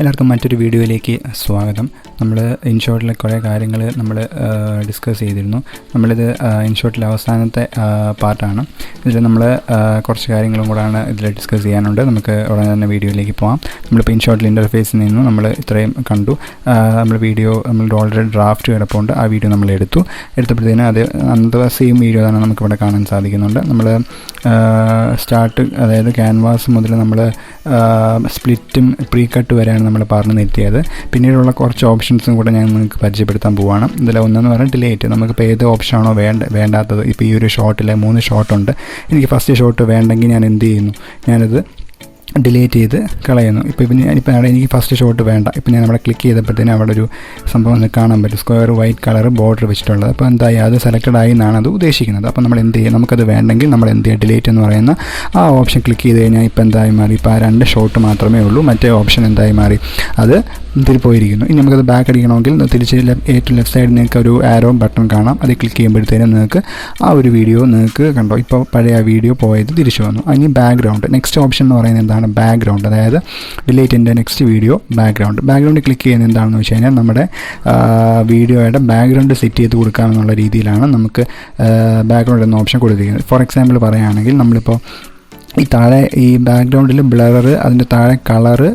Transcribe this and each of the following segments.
എല്ലാവർക്കും മറ്റൊരു വീഡിയോയിലേക്ക് സ്വാഗതം. നമ്മൾ ഇൻഷോട്ടിലെ കുറേ കാര്യങ്ങൾ നമ്മൾ ഡിസ്കസ് ചെയ്തിരുന്നു. നമ്മളിത് ഇൻഷോട്ടിലെ അവസാനത്തെ പാർട്ടാണ്. ഇതിൽ നമ്മൾ കുറച്ച് കാര്യങ്ങളും കൂടാണ് ഇതിൽ ഡിസ്കസ് ചെയ്യാനുണ്ട്. നമുക്ക് ഉടനെ തന്നെ വീഡിയോയിലേക്ക് പോകാം. നമ്മളിപ്പോൾ ഇൻഷോട്ടിൽ ഇൻ്റർഫേസിൽ നിന്നും നമ്മൾ ഇത്രയും കണ്ടു. നമ്മളുടെ ഓൾറെഡി ഡ്രാഫ്റ്റ് കിടപ്പുണ്ട്. ആ വീഡിയോ നമ്മൾ എടുത്തപ്പോഴത്തേനും അത് അന്നത്തെ സെയിം വീഡിയോ തന്നെ നമുക്കിവിടെ കാണാൻ സാധിക്കുന്നുണ്ട്. നമ്മൾ സ്റ്റാർട്ട്, അതായത് ക്യാൻവാസ് മുതൽ നമ്മൾ സ്പ്ലിറ്റും പ്രീ കട്ട് വരെയാണ് നമ്മൾ പറഞ്ഞു നിർത്തിയത്. പിന്നീടുള്ള കുറച്ച് ഓപ്ഷൻസും കൂടെ ഞാൻ നിങ്ങൾക്ക് പരിചയപ്പെടുത്താൻ പോവുകയാണ്. ഇതിൽ ഒന്നെന്ന് പറഞ്ഞാൽ ഡിലേറ്റ്. നമുക്കിപ്പോൾ ഏത് ഓപ്ഷനാണോ വേണ്ടാത്തത്, ഇപ്പോൾ ഈ ഒരു ഷോട്ടിലെ 3 ഷോട്ടുണ്ട്. എനിക്ക് ഫസ്റ്റ് ഷോട്ട് വേണ്ടെങ്കിൽ ഞാൻ എന്ത് ചെയ്യുന്നു, ഞാനത് ഡിലേറ്റ് ചെയ്ത് കളയുന്നു. ഇപ്പോൾ എനിക്ക് ഫസ്റ്റ് ഷോട്ട് വേണ്ട. ഇപ്പോൾ ഞാൻ അവിടെ ക്ലിക്ക് ചെയ്തപ്പോഴത്തേനും അവിടെ ഒരു സംഭവം കാണാൻ പറ്റും, സ്ക്വയർ വൈറ്റ് കളർ ബോർഡർ വെച്ചിട്ടുള്ളത്. അപ്പോൾ എന്തായി, അത് സെലക്റ്റഡ് ആയി എന്നാണ് അത് ഉദ്ദേശിക്കുന്നത്. അപ്പോൾ നമ്മൾ എന്ത് ചെയ്യും, നമുക്കത് വേണ്ടെങ്കിൽ നമ്മൾ എന്ത് ചെയ്യുക, ഡിലേറ്റ് എന്ന് പറയുന്ന ആ ഓപ്ഷൻ ക്ലിക്ക് ചെയ്ത് കഴിഞ്ഞാൽ ഇപ്പോൾ എന്തായി മാറി, ഇപ്പോൾ ആ 2 ഷോട്ട് മാത്രമേ ഉള്ളൂ. മറ്റേ ഓപ്ഷൻ എന്തായി മാറി, അത് ഇതിൽ പോയിരിക്കുന്നു. ഇനി നമുക്കത് ബാക്ക് അടിക്കണമെങ്കിൽ തിരിച്ച് ഏറ്റവും ലെഫ്റ്റ് സൈഡിൽ നിങ്ങൾക്ക് ഒരു ആരോ ബട്ടൺ കാണാം. അത് ക്ലിക്ക് ചെയ്യുമ്പോഴത്തേനും നിങ്ങൾക്ക് ആ ഒരു വീഡിയോ നിങ്ങൾക്ക് കണ്ടോ, ഇപ്പോൾ പഴയ വീഡിയോ പോയത് തിരിച്ചു വന്നു. ഇനി ബാക്ക്ഗ്രൗണ്ട്, നെക്സ്റ്റ് ഓപ്ഷൻ എന്ന് പറയുന്നത് എന്താണ്, ബാക്ക്ഗ്രൗണ്ട്. അതായത് ഡിലേറ്റിൻ്റെ നെക്സ്റ്റ് വീഡിയോ ബാക്ക്ഗ്രൗണ്ട് ക്ലിക്ക് ചെയ്യുന്നത് എന്താണെന്ന് വെച്ച് കഴിഞ്ഞാൽ നമ്മുടെ വീഡിയോയുടെ ബാക്ക്ഗ്രൗണ്ട് സെറ്റ് ചെയ്ത് കൊടുക്കാമെന്നുള്ള രീതിയിലാണ് നമുക്ക് ബാക്ക്ഗ്രൗണ്ട് എന്ന ഓപ്ഷൻ കൊടുത്തിരിക്കുന്നത്. ഫോർ എക്സാമ്പിൾ പറയുകയാണെങ്കിൽ നമ്മളിപ്പോൾ ഈ താഴെ ഈ ബാക്ക്ഗ്രൗണ്ടിൽ ബ്ലർ, അതിൻ്റെ താഴെ കളറ്,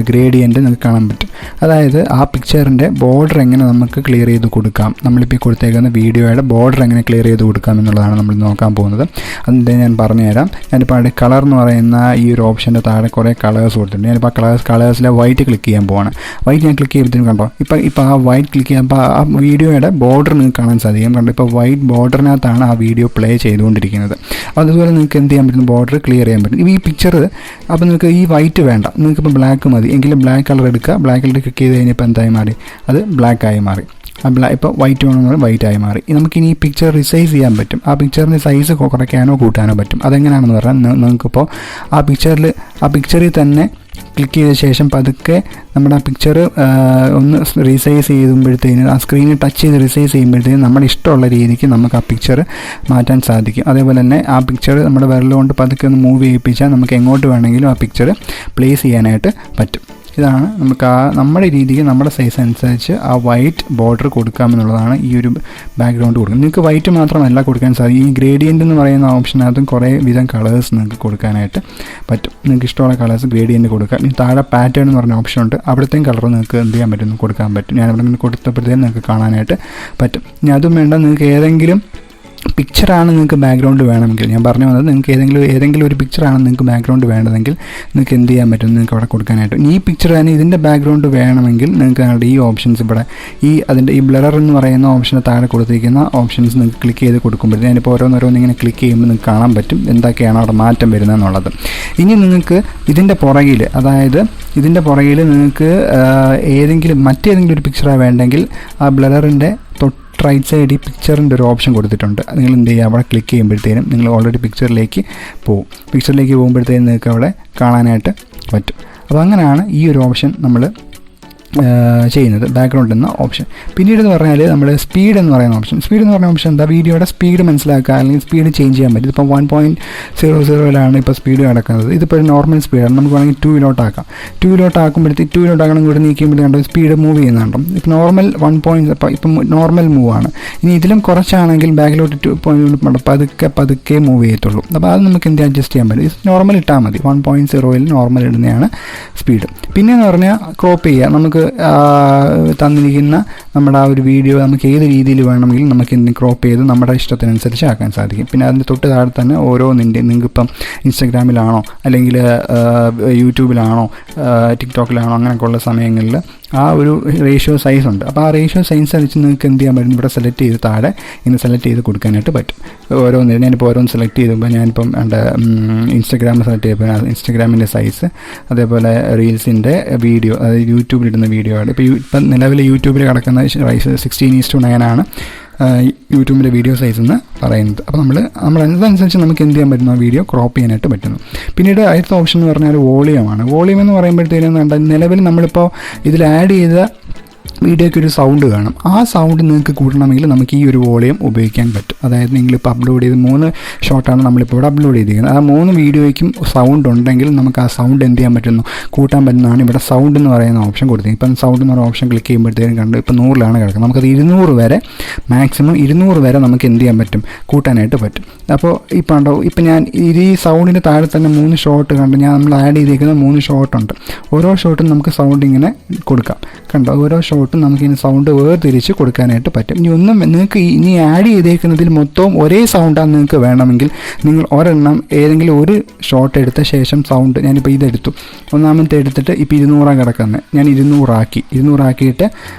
ഗ്രേഡിയൻ്റ് നിങ്ങൾക്ക് കാണാൻ പറ്റും. അതായത് ആ പിക്ചറിൻ്റെ ബോർഡർ എങ്ങനെ നമുക്ക് ക്ലിയർ ചെയ്ത് കൊടുക്കാം, നമ്മളിപ്പോൾ കൊടുത്തേക്കുന്ന വീഡിയോയുടെ ബോർഡർ എങ്ങനെ ക്ലിയർ ചെയ്ത് കൊടുക്കാം എന്നുള്ളതാണ് നമ്മൾ നോക്കാൻ പോകുന്നത്. അതിൻ്റെ ഞാൻ പറഞ്ഞുതരാം. ഞാനിപ്പോൾ അവിടെ കളർ എന്ന് പറയുന്ന ഈ ഒരു ഓപ്ഷൻ്റെ താഴെ കുറേ കളേഴ്സ് കൊടുത്തിട്ടുണ്ട്. ഞാനിപ്പോൾ കളേഴ്സിലെ വൈറ്റ് ക്ലിക്ക് ചെയ്യാൻ പോവാണ്. വൈറ്റ് ഞാൻ ക്ലിക്ക് ചെയ്യുമ്പോഴത്തേനും കണ്ടോ, ഇപ്പോൾ ആ വൈറ്റ് ക്ലിക്ക് ചെയ്യുമ്പോൾ ആ വീഡിയോയുടെ ബോർഡർ നിങ്ങൾക്ക് കാണാൻ സാധിക്കും. കണ്ടോ, ഇപ്പോൾ വൈറ്റ് ബോർഡറിനകത്താണ് ആ വീഡിയോ പ്ലേ ചെയ്തുകൊണ്ടിരിക്കുന്നത്. അതുപോലെ നിങ്ങൾക്ക് എന്ത് ചെയ്യാൻ പറ്റും, ബോർഡർ ക്ലിയർ ചെയ്യാൻ പറ്റും. ഈ പിക്ചർ അപ്പോൾ നിങ്ങൾക്ക് ഈ വൈറ്റ് വേണ്ട, നിങ്ങൾക്കിപ്പോൾ ബ്ലാക്ക് മതി എങ്കിലും ബ്ലാക്ക് കളർ എടുക്കുക. ബ്ലാക്ക് കളർ ക്ലിക്ക് ചെയ്ത് കഴിഞ്ഞപ്പോൾ എന്തായി മാറി, അത് ബ്ലാക്കായി മാറി. ഇപ്പോൾ വൈറ്റ് വേണമെന്ന് വൈറ്റായി മാറി. നമുക്കിനി ഈ പിക്ചർ റിസൈസ് ചെയ്യാൻ പറ്റും. ആ പിക്ചറിൻ്റെ സൈസ് കുറയ്ക്കാനോ കൂട്ടാനോ പറ്റും. അതെങ്ങനെയാണെന്ന് പറഞ്ഞാൽ, നിങ്ങൾക്കിപ്പോൾ ആ പിക്ചറിൽ തന്നെ ക്ലിക്ക് ചെയ്ത ശേഷം പതുക്കെ നമ്മുടെ ആ പിക്ചർ ഒന്ന് റീസൈസ് ചെയ്യുമ്പോഴത്തേന്, ആ സ്ക്രീനിൽ ടച്ച് ചെയ്ത് റീസൈസ് ചെയ്യുമ്പോഴത്തേനും നമ്മുടെ ഇഷ്ടമുള്ള രീതിക്ക് നമുക്ക് ആ പിക്ചർ മാറ്റാൻ സാധിക്കും. അതേപോലെ തന്നെ ആ പിക്ചർ നമ്മുടെ വിരലുകൊണ്ട് പതുക്കെ ഒന്ന് മൂവ് ചെയ്യിപ്പിച്ചാൽ നമുക്ക് എങ്ങോട്ട് വേണമെങ്കിലും ആ പിക്ചർ പ്ലേസ് ചെയ്യാനായിട്ട് പറ്റും. ഇതാണ് നമുക്ക് നമ്മുടെ രീതിക്ക് നമ്മുടെ സൈസ് അനുസരിച്ച് ആ വൈറ്റ് ബോർഡർ കൊടുക്കാമെന്നുള്ളതാണ് ഈ ഒരു ബാക്ക്ഗ്രൗണ്ട് കൊടുക്കുന്നത്. നിങ്ങൾക്ക് വൈറ്റ് മാത്രമല്ല കൊടുക്കാൻ സാധിക്കും. ഈ ഗ്രേഡിയൻ്റ് എന്ന് പറയുന്ന ഓപ്ഷനകത്തും കുറേ വിധം കളേഴ്സ് നിങ്ങൾക്ക് കൊടുക്കാനായിട്ട് പറ്റും. നിങ്ങൾക്ക് ഇഷ്ടമുള്ള കളേഴ്സ് ഗ്രേഡിയൻ്റ് കൊടുക്കാം. ഇനി താഴെ പാറ്റേൺ എന്ന് പറഞ്ഞ ഓപ്ഷൻ ഉണ്ട്. അവിടുത്തെയും കളർ നിങ്ങൾക്ക് എന്ത് ചെയ്യാൻ പറ്റും, കൊടുക്കാൻ പറ്റും. ഞാൻ അവിടെ നിന്ന് കൊടുത്തപ്പോഴത്തേക്കും നിങ്ങൾക്ക് കാണാനായിട്ട് പറ്റും. ഇനി അതും വേണ്ട, നിങ്ങൾക്ക് ഏതെങ്കിലും പിക്ചറാണ് നിങ്ങൾക്ക് ബാക്ക്ഗ്രൗണ്ട് വേണമെങ്കിൽ, ഞാൻ പറഞ്ഞു വന്നത് നിങ്ങൾക്ക് ഏതെങ്കിലും ഒരു പിക്ചറാണ് നിങ്ങൾക്ക് ബാക്ക്ഗ്രൗണ്ട് വേണ്ടതെങ്കിൽ നിങ്ങൾക്ക് എന്ത് ചെയ്യാൻ പറ്റും, നിങ്ങൾക്ക് അവിടെ കൊടുക്കാനായിട്ട്. ഈ പിക്ചർ തന്നെ ഇതിൻ്റെ ബാക്ക്ഗ്രൗണ്ട് വേണമെങ്കിൽ നിങ്ങൾക്ക് ഈ ഓപ്ഷൻസ് ഇവിടെ അതിൻ്റെ ഈ ബ്ലർ എന്ന് പറയുന്ന ഓപ്ഷന് താഴെ കൊടുത്തിരിക്കുന്ന ഓപ്ഷൻസ് നിങ്ങൾക്ക് ക്ലിക്ക് ചെയ്ത് കൊടുക്കുമ്പോഴത്തേക്കും ഞാനിപ്പോൾ ഓരോന്നോരോന്ന് ഇങ്ങനെ ക്ലിക്ക് ചെയ്യുമ്പോൾ നിങ്ങൾക്ക് കാണാൻ പറ്റും എന്തൊക്കെയാണ് അവിടെ മാറ്റം വരുന്നതെന്നുള്ളത്. ഇനി നിങ്ങൾക്ക് ഇതിൻ്റെ പുറകിൽ, അതായത് ഇതിൻ്റെ പുറകിൽ നിങ്ങൾക്ക് മറ്റേതെങ്കിലും ഒരു പിക്ചറാണ് വേണ്ടെങ്കിൽ ആ ബ്ലറിൻ്റെ റൈറ്റ് സൈഡിൽ പിക്ചറിൻ്റെ ഒരു ഓപ്ഷൻ കൊടുത്തിട്ടുണ്ട്. നിങ്ങൾ എന്ത് ചെയ്യുക, അവിടെ ക്ലിക്ക് ചെയ്യുമ്പോഴത്തേനും നിങ്ങൾ ഓൾറെഡി പിക്ചറിലേക്ക് പോകുമ്പോഴത്തേനും നിങ്ങൾക്ക് അവിടെ കാണാനായിട്ട് പറ്റും. അപ്പോൾ അങ്ങനെയാണ് ഈ ഒരു ഓപ്ഷൻ നമ്മൾ ചെയ്യുന്നത്, ബാക്ക്ഗ്രൗണ്ട് എന്ന ഓപ്ഷൻ. പിന്നീട് എന്ന് പറഞ്ഞാൽ നമ്മൾ സ്പീഡ് എന്ന് പറയുന്ന ഓപ്ഷൻ എന്താ, വീഡിയോയുടെ സ്പീഡ് മനസ്സിലാക്കുക, അല്ലെങ്കിൽ സ്പീഡ് ചേഞ്ച് ചെയ്യാൻ പറ്റും. ഇപ്പോൾ 1.00 ഇപ്പോൾ സ്പീഡ് കിടക്കുന്നത്. ഇതിപ്പോൾ ഒരു നോർമൽ സ്പീഡാണ്. നമുക്ക് വേണമെങ്കിൽ 2 ആക്കാം. 2 ആക്കുമ്പോഴത്തേക്ക് 2 ആക്കണം കൂടെ നീക്കുമ്പോഴത്തേക്കും സ്പീഡ് മൂവ് ചെയ്യുന്നുണ്ടോ. ഇപ്പോൾ നോർമൽ 1 ഇപ്പം നോർമൽ മൂവാണ്. ഇനി ഇതിലും കുറച്ചാണെങ്കിൽ ബാക്കിലോട്ട് 2 പതുക്കെ മൂവ് ചെയ്യത്തുള്ളൂ. അപ്പോൾ അത് നമുക്ക് എന്ത് അഡ്ജസ്റ്റ് ചെയ്യാൻ പറ്റും, നോർമൽ ഇട്ടാൽ മതി. 1.0 നോർമൽ ഇടുന്നതാണ് സ്പീഡ്. പിന്നെയെന്ന് പറഞ്ഞാൽ ക്രോപ്പ് ചെയ്യുക. നമുക്ക് തന്നിരിക്കുന്ന നമ്മുടെ ആ ഒരു വീഡിയോ നമുക്ക് ഏത് രീതിയിൽ വേണമെങ്കിലും നമുക്ക് എന്തെങ്കിലും ക്രോപ്പ് ചെയ്ത് നമ്മുടെ ഇഷ്ടത്തിനനുസരിച്ച് ആക്കാൻ സാധിക്കും. പിന്നെ അതിൻ്റെ തൊട്ട് താഴെ തന്നെ നിങ്ങൾക്കിപ്പം ഇൻസ്റ്റഗ്രാമിലാണോ അല്ലെങ്കിൽ യൂട്യൂബിലാണോ ടിക്ടോക്കിലാണോ അങ്ങനെയൊക്കെയുള്ള സമയങ്ങളിൽ ആ ഒരു റേഷ്യോ സൈസ് ഉണ്ട്. അപ്പോൾ ആ റേഷ്യോ സൈസ് അനുസരിച്ച് നിങ്ങൾക്ക് എന്ത് ചെയ്യാൻ പറ്റും, ഇവിടെ സെലക്ട് ചെയ്ത് താഴെ സെലക്ട് ചെയ്ത് കൊടുക്കാനായിട്ട് പറ്റും. ഞാനിപ്പോൾ ഓരോന്ന് സെലക്ട് ചെയ്യുമ്പോൾ ഞാനിപ്പം എൻ്റെ Instagram സെലക്ട് ചെയ്യുമ്പോൾ ഇൻസ്റ്റഗ്രാമിൻ്റെ സൈസ്, അതേപോലെ റീൽസിൻ്റെ വീഡിയോ, അതായത് യൂട്യൂബിലിടുന്ന വീഡിയോ ആണ്. ഇപ്പം നിലവിൽ യൂട്യൂബിൽ കിടക്കുന്ന 16:9 ആണ് യൂട്യൂബിൻ്റെ വീഡിയോ സൈസ് എന്ന് പറയുന്നത്. അപ്പോൾ നമ്മൾ അതനുസരിച്ച് നമുക്ക് എന്ത് ചെയ്യാൻ പറ്റുന്ന വീഡിയോ ക്രോപ്പ് ചെയ്യാനായിട്ട് പറ്റുന്നു. പിന്നീട് അടുത്ത ഓപ്ഷൻ എന്ന് പറഞ്ഞാൽ വോളിയമാണ്. വോളിയം എന്ന് പറയുമ്പോഴത്തേനും നിലവിൽ നമ്മളിപ്പോൾ ഇതിൽ ആഡ് ചെയ്ത വീഡിയോയ്ക്ക് ഒരു സൗണ്ട് കാണും. ആ സൗണ്ട് നിങ്ങൾക്ക് കൂട്ടണമെങ്കിൽ നമുക്ക് ഈ ഒരു വോളിയം ഉപയോഗിക്കാൻ പറ്റും. അതായത് നിങ്ങളിപ്പോൾ അപ്ലോഡ് ചെയ്ത് 3 ഷോട്ടാണ് നമ്മളിപ്പോൾ ഇവിടെ അപ്ലോഡ് ചെയ്തിരിക്കുന്നത്. ആ 3 വീഡിയോയ്ക്കും സൗണ്ട് ഉണ്ടെങ്കിൽ നമുക്ക് ആ സൗണ്ട് എന്ത് ചെയ്യാൻ പറ്റുന്നു, കൂട്ടാൻ പറ്റുന്നതാണ് ഇവിടെ സൗണ്ട് എന്ന് പറയുന്ന ഓപ്ഷൻ കൊടുത്തത്. ഇപ്പം സൗണ്ട് എന്ന് പറയുന്ന ഓപ്ഷൻ ക്ലിക്ക് ചെയ്യുമ്പോഴത്തേക്കും കണ്ടു ഇപ്പോൾ 100ലാണ് കിടക്കുന്നത്. നമുക്കത് 200 വരെ, മാക്സിമം 200 വരെ നമുക്ക് എന്ത് ചെയ്യാൻ പറ്റും, കൂട്ടാനായിട്ട് പറ്റും. അപ്പോൾ ഇപ്പോൾ ഉണ്ടോ, ഇപ്പം ഞാൻ ഈ സൗണ്ടിൻ്റെ താഴെ തന്നെ 3 ഷോട്ട് കണ്ടു. നമ്മൾ ആഡ് ചെയ്തിരിക്കുന്ന 3 ഷോട്ടുണ്ട്. ഓരോ ഷോട്ടും നമുക്ക് സൗണ്ട് ഇങ്ങനെ കൊടുക്കാം. കണ്ടോ, ഓരോ ഷോട്ടും നമുക്കിനി സൗണ്ട് വേർതിരിച്ച് കൊടുക്കാനായിട്ട് പറ്റും. ഇനി ഒന്നും നിങ്ങൾക്ക് ഇനി ആഡ് ചെയ്തേക്കുന്നതിൽ മൊത്തവും ഒരേ സൗണ്ടാണ് നിങ്ങൾക്ക് വേണമെങ്കിൽ നിങ്ങൾ ഒരെണ്ണം ഏതെങ്കിലും ഒരു ഷോട്ട് എടുത്ത ശേഷം സൗണ്ട്, ഞാനിപ്പോൾ ഇതെടുത്തു, ഒന്നാമത്തെ എടുത്തിട്ട് ഇപ്പോൾ 200 കിടക്കുന്നത്, ഞാൻ 200 ആക്കിയിട്ട്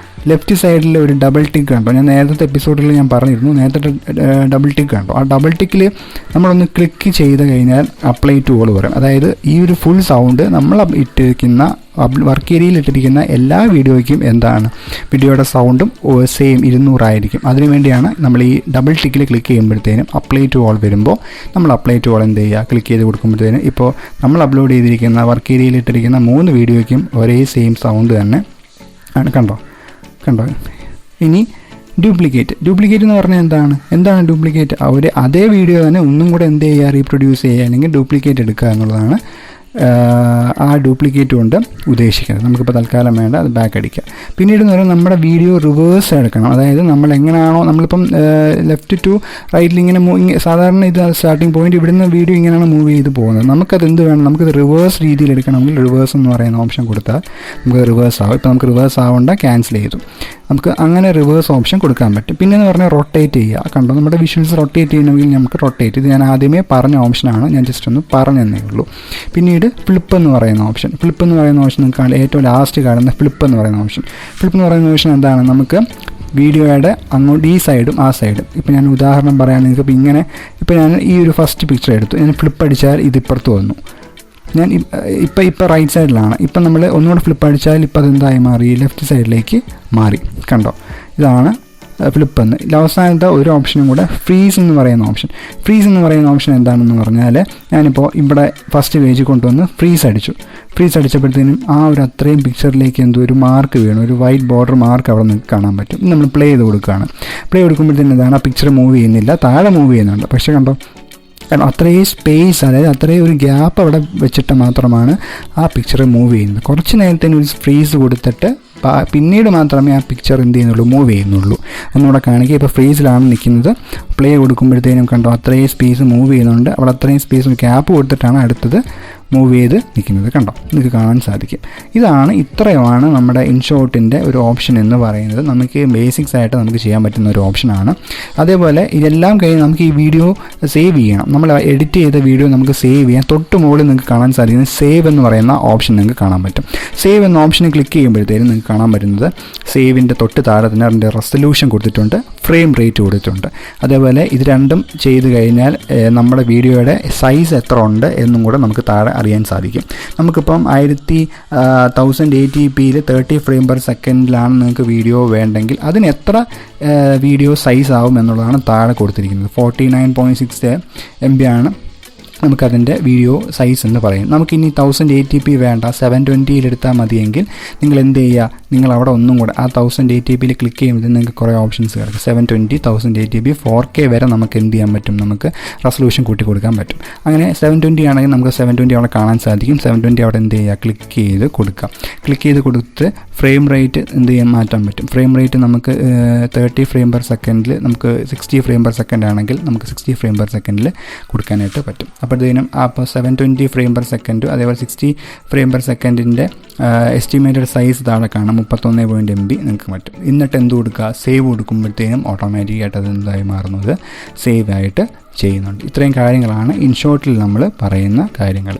ലെഫ്റ്റ് സൈഡിൽ ഒരു ഡബിൾ ടിക്ക് കണ്ടോ. ഞാൻ നേരത്തെ എപ്പിസോഡിൽ ഞാൻ പറഞ്ഞിരുന്നു, നേരത്തെ ഡബിൾ ടിക്ക് കണ്ടോ. ആ ഡബിൾ ടിക്കിൽ നമ്മളൊന്ന് ക്ലിക്ക് ചെയ്ത് കഴിഞ്ഞാൽ അപ്ലൈ ടു ഓൾ പറയും. അതായത് ഈ ഒരു ഫുൾ സൗണ്ട് നമ്മൾ ഇട്ടിരിക്കുന്ന വർക്ക് ഏരിയയിൽ ഇട്ടിരിക്കുന്ന എല്ലാ വീഡിയോയ്ക്കും എന്താണ്, വീഡിയോയുടെ സൗണ്ടും സെയിം 200 ആയിരിക്കും. അതിനുവേണ്ടിയാണ് നമ്മൾ ഈ ഡബിൾ ടിക്കിൽ ക്ലിക്ക് ചെയ്യുമ്പോഴത്തേനും അപ്ലൈ ടു ഓൾ വരുമ്പോൾ നമ്മൾ അപ്ലൈ ടു ഓൾ എന്ത് ചെയ്യുക, ക്ലിക്ക് ചെയ്ത് കൊടുക്കുമ്പോഴത്തേനും ഇപ്പോൾ നമ്മൾ അപ്ലോഡ് ചെയ്തിരിക്കുന്ന വർക്ക് ഏരിയയിൽ ഇട്ടിരിക്കുന്ന 3 വീഡിയോയ്ക്കും ഒരേ സെയിം സൗണ്ട് തന്നെ ആണ്. കണ്ടോ. ഇനി ഡ്യൂപ്ലിക്കേറ്റ് എന്ന് പറഞ്ഞാൽ എന്താണ് ഡ്യൂപ്ലിക്കേറ്റ്? അതേ വീഡിയോ തന്നെ ഒന്നും കൂടെ എന്ത് ചെയ്യുക, റീപ്രൊഡ്യൂസ് ചെയ്യുക, അല്ലെങ്കിൽ ഡ്യൂപ്ലിക്കേറ്റ് എടുക്കുക എന്നുള്ളതാണ് ആ ഡ്യൂപ്ലിക്കേറ്റ് കൊണ്ട് ഉദ്ദേശിക്കുന്നത്. നമുക്കിപ്പോൾ തൽക്കാലം വേണ്ട, അത് ബാക്ക് അടിക്കുക. പിന്നീട് എന്ന് പറയുന്നത് നമ്മുടെ വീഡിയോ റിവേഴ്സ് എടുക്കണം. അതായത് നമ്മൾ എങ്ങനെയാണോ, നമ്മളിപ്പം ലെഫ്റ്റ് ടു റൈറ്റിൽ ഇങ്ങനെ സാധാരണ ഇത് സ്റ്റാർട്ടിംഗ് പോയിന്റ് ഇവിടുന്ന് വീഡിയോ ഇങ്ങനെയാണ് മൂവ് ചെയ്ത് പോകുന്നത്. നമുക്കത് എന്ത് വേണം, നമുക്കത് റിവേഴ്സ് രീതിയിൽ എടുക്കണമെങ്കിൽ റിവേഴ്സ് എന്ന് പറയുന്ന ഓപ്ഷൻ കൊടുത്താൽ നമുക്ക് റിവേഴ്സ് ആവും. ഇപ്പോൾ നമുക്ക് റിവേഴ്സ് ആവേണ്ട, ക്യാൻസൽ ചെയ്തു. നമുക്ക് അങ്ങനെ റിവേഴ്സ് ഓപ്ഷൻ കൊടുക്കാൻ പറ്റും. പിന്നെ എന്ന് പറഞ്ഞാൽ റൊട്ടേറ്റ് ചെയ്യുക. കണ്ടോ, നമ്മുടെ വിഷ്വൽസ് റൊട്ടേറ്റ് ചെയ്യണമെങ്കിൽ നമുക്ക് റൊട്ടേറ്റ്, ഇത് ഞാൻ ആദ്യമേ പറഞ്ഞ ഓപ്ഷനാണ്, ഞാൻ ജസ്റ്റ് ഒന്ന് പറഞ്ഞതേ ഉള്ളൂ. പിന്നീട് ഫ്ലിപ്പ് എന്ന് പറയുന്ന ഓപ്ഷൻ നിങ്ങൾക്ക് ഏറ്റവും ലാസ്റ്റ് കാണുന്ന ഫ്ലിപ്പ് എന്ന് പറയുന്ന ഓപ്ഷൻ എന്താണ്, നമുക്ക് വീഡിയോയുടെ അങ്ങോട്ട് ഈ സൈഡും ആ സൈഡും, ഇപ്പോൾ ഞാൻ ഉദാഹരണം പറയുകയാണെങ്കിൽ ഇപ്പോൾ ഇങ്ങനെ, ഇപ്പോൾ ഞാൻ ഈ ഒരു ഫസ്റ്റ് പിക്ചർ എടുത്തു, ഞാൻ ഫ്ലിപ്പ് അടിച്ചാൽ ഇതിപ്പുറത്ത് വന്നു. ഞാൻ ഇപ്പോൾ റൈറ്റ് സൈഡിലാണ്. ഇപ്പം നമ്മൾ ഒന്നുകൂടെ ഫ്ലിപ്പ് അടിച്ചാൽ ഇപ്പോൾ അതെന്തായി മാറി, ലെഫ്റ്റ് സൈഡിലേക്ക് മാറി. കണ്ടോ, ഇതാണ് ഫ്ലിപ്പ് എന്ന്. അവസാനത്തെ ഒരു ഓപ്ഷനും കൂടെ ഫ്രീസ് എന്ന് പറയുന്ന ഓപ്ഷൻ എന്താണെന്ന് പറഞ്ഞാൽ, ഞാനിപ്പോൾ ഇവിടെ ഫസ്റ്റ് പേജ് കൊണ്ടുവന്ന് ഫ്രീസ് അടിച്ചപ്പോഴത്തേനും ആ ഒരു അത്രയും പിക്ചറിലേക്ക് എന്തോ ഒരു മാർക്ക് വീണു, ഒരു വൈറ്റ് ബോർഡർ മാർക്ക് അവിടെ നിന്ന് കാണാൻ പറ്റും. നമ്മൾ പ്ലേ ചെയ്ത് കൊടുക്കുമ്പോഴത്തേനും എന്താണ്, ആ പിക്ചർ മൂവ് ചെയ്യുന്നില്ല, താഴെ മൂവ് ചെയ്യുന്നുണ്ട്. പക്ഷേ കണ്ടോ, കാരണം അത്രയും സ്പേസ്, അതായത് അത്രയും ഒരു ഗ്യാപ്പ് അവിടെ വെച്ചിട്ട് മാത്രമാണ് ആ പിക്ചർ മൂവ് ചെയ്യുന്നത്. കുറച്ച് നേരത്തേന് ഒരു ഫ്രീസ് കൊടുത്തിട്ട് പിന്നീട് മാത്രമേ ആ പിക്ചർ എന്ത് ചെയ്യുന്നുള്ളൂ, മൂവ് ചെയ്യുന്നുള്ളൂ. ഒന്നുകൂടെ കാണിക്കുക. ഇപ്പോൾ ഫ്രീസിലാണ് നിൽക്കുന്നത്, പ്ലേ കൊടുക്കുമ്പോഴത്തേനും കണ്ടോ അത്രയും സ്പേസ് മൂവ് ചെയ്യുന്നുണ്ട്. അവിടെ അത്രയും സ്പേസ് ഗ്യാപ്പ് കൊടുത്തിട്ടാണ് അടുത്തത് മൂവ് ചെയ്ത് നിൽക്കുന്നത്. കണ്ടോ, നിങ്ങൾക്ക് കാണാൻ സാധിക്കും. ഇത്രയുമാണ് നമ്മുടെ ഇൻഷോട്ടിൻ്റെ ഒരു ഓപ്ഷൻ എന്ന് പറയുന്നത്. നമുക്ക് ബേസിക്സ് ആയിട്ട് നമുക്ക് ചെയ്യാൻ പറ്റുന്ന ഒരു ഓപ്ഷനാണ്. അതേപോലെ ഇതെല്ലാം കഴിഞ്ഞ് നമുക്ക് ഈ വീഡിയോ സേവ് ചെയ്യണം. നമ്മൾ എഡിറ്റ് ചെയ്ത വീഡിയോ നമുക്ക് സേവ് ചെയ്യാൻ തൊട്ട് മുകളിൽ നിങ്ങൾക്ക് കാണാൻ സാധിക്കുന്നത് സേവ് എന്ന് പറയുന്ന ഓപ്ഷൻ നിങ്ങൾക്ക് കാണാൻ പറ്റും. സേവ് എന്ന ഓപ്ഷനെ ക്ലിക്ക് ചെയ്യുമ്പോഴത്തേക്കും നിങ്ങൾക്ക് കാണാൻ പറ്റുന്നത് സേവിൻ്റെ തൊട്ട് താഴെ തന്നെ അതിൻ്റെ റെസൊല്യൂഷൻ കൊടുത്തിട്ടുണ്ട്, ഫ്രെയിം റേറ്റ് കൊടുത്തിട്ടുണ്ട്. അതേപോലെ ഇത് രണ്ടും ചെയ്ത് കഴിഞ്ഞാൽ നമ്മുടെ വീഡിയോയുടെ സൈസ് എത്ര ഉണ്ട് എന്നും കൂടെ നമുക്ക് താഴെ അറിയാൻ സാധിക്കും. നമുക്കിപ്പം 1080p 30 ഫ്രെയിം പെർ സെക്കൻഡിലാണ് നിങ്ങൾക്ക് വീഡിയോ വേണ്ടെങ്കിൽ അതിന് എത്ര വീഡിയോ സൈസ് ആവും എന്നുള്ളതാണ് താഴെ കൊടുത്തിരിക്കുന്നത്. 49.6 MB ആണ് നമുക്കതിൻ്റെ വീഡിയോ സൈസ് എന്ന് പറയും. നമുക്കിനി 1080p വേണ്ട, 720 എടുത്താൽ മതിയെങ്കിൽ നിങ്ങൾ എന്ത് ചെയ്യുക, നിങ്ങൾ അവിടെ ഒന്നും കൂടെ ആ 1080p ക്ലിക്ക് ചെയ്യുമ്പോൾ നിങ്ങൾക്ക് കുറേ ഓപ്ഷൻസ് കിടക്കും. 720, 1080p, 4K വരെ നമുക്ക് എന്ത് ചെയ്യാൻ പറ്റും, നമുക്ക് റെസൊല്യൂഷൻ കൂട്ടി കൊടുക്കാൻ പറ്റും. അങ്ങനെ 720 ആണെങ്കിൽ നമുക്ക് 720 അവിടെ കാണാൻ സാധിക്കും. 720 അവിടെ എന്ത് ചെയ്യുക, ക്ലിക്ക് ചെയ്ത് കൊടുത്ത് ഫ്രെയിം റേറ്റ് എന്ത് ചെയ്യാൻ മാറ്റാൻ പറ്റും. ഫ്രെയിം റേറ്റ് നമുക്ക് 30 ഫ്രെയിം പെർ സെക്കൻഡിൽ, നമുക്ക് 60 ഫ്രെയിം പെർ സെക്കൻഡ് ആണെങ്കിൽ നമുക്ക് 60 ഫ്രെയിം പെർ സെക്കൻഡിൽ കൊടുക്കാനായിട്ട് പറ്റും. അപ്പോഴത്തേനും അപ്പോൾ 720 ഫ്രെയിം പെർ സെക്കൻഡ്, അതേപോലെ 60 ഫ്രെയിം പെർ സെക്കൻഡിൻ്റെ എസ്റ്റിമേറ്റഡ് സൈസ് താഴെ കാണാം 31 MB നിങ്ങൾക്ക് പറ്റും. എന്നിട്ട് എന്ത് കൊടുക്കുക, സേവ് കൊടുക്കുമ്പോഴത്തേനും ഓട്ടോമാറ്റിക്കായിട്ട് അത് എന്തായി മാറുന്നത്, സേവ് ആയിട്ട് ചെയ്യുന്നുണ്ട്. ഇത്രയും കാര്യങ്ങളാണ് ഇൻഷോട്ടിൽ നമ്മൾ പറയുന്ന കാര്യങ്ങൾ.